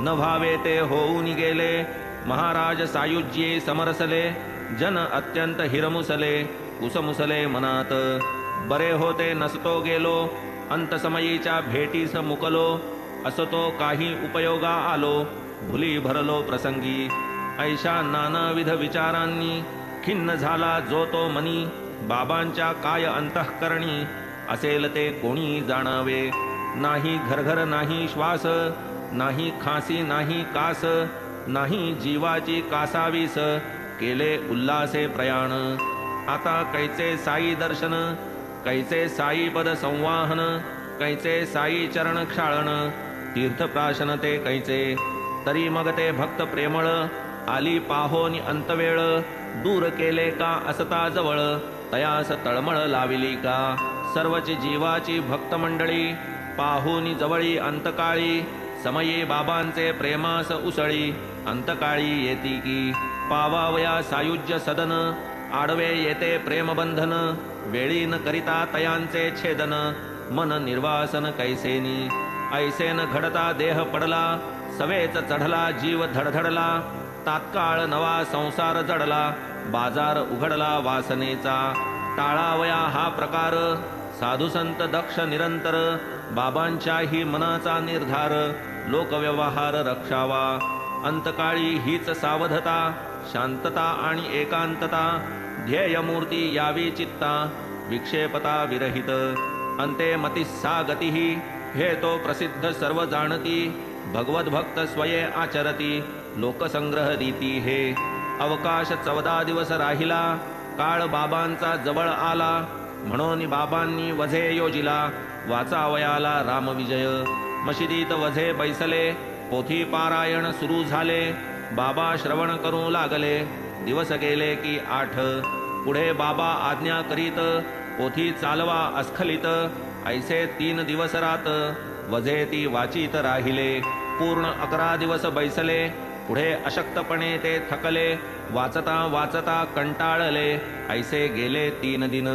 न भावे ते होऊन गेले। महाराज सायुज्ये समरसले, जन अत्यंत हिरमुसले, उसमुसले मनात। बरे होते नसतो गेलो, अंतसमयीच्या भेटीस मुकलो, असतो काही उपयोगा आलो, भुली भरलो प्रसंगी। ऐशा नानाविध विचारांनी खिन्न झाला जो तो मनी, बाबांच्या काय अंतःकरणी असेल ते कोणी जाणावे। नाही घरघर नाही श्वास, नाही खासी नाही कास, नाही जीवाची कासावीस, केले उल्हासे प्रयाण। आता कैचे साई दर्शन, कैचे साई पद संवाहन, कैचे साई चरण क्षाळन, तीर्थप्राशन ते कैचे। तरी मग ते भक्त प्रेमळ, आली पाहोनी अंतवेळ, दूर केले का असता जवळ, तयास तळमळ लाविली का। सर्वची जीवाची भक्त मंडळी, पाहोनी जवळी अंतकाळी, समयी बाबांचे प्रेमास उसळी, अंतकाळी येती की। पावावया सायुज्य सदन, आडवे येते प्रेमबंधन, वेळी न करिता तयांचे छेदन, मन निर्वासन कैसेनी। ऐसेन घडता देह पडला, सवेच चढला जीव धडधडला, तात्काळ नवा संसार जडला, बाजार उघडला वासनेचा। टाळावया हा प्रकार, साधुसंत दक्ष निरंतर, बाबांच्याही मनाचा निर्धार, लोकव्यवहार रक्षावा। अंतकाळी हीच सावधता, शांतता आणि एकांतता, ध्येयमूर्ती यावी चित्ता, विक्षेपता विरहित। अंते मतिस्सा गतिही, हे तो प्रसिद्ध सर्व जाणती, भगवत भक्त स्वये आचरती, लोकसंग्रह रीती हे। अवकाश 14 दिवस राहिला, काळ बाबांचा जवळ आला, म्हणून बाबांनी वझे योजिला, वाचावयाला रामविजय। मशिदीत वझे बैसले, पोथी पारायण सुरू झाले, बाबा श्रवण करू लागले, दिवस गेले की 8। पुढे बाबा आज्ञा करीत, पोथी चालवा अस्खलित, ऐसे 3 दिवस रात, वझे ती वाचित राहिले। पूर्ण 11 दिवस बैसले, पुढे अशक्तपणे ते थकले, वाचता वाचता कंटाळले, ऐसे गेले 3 दिन।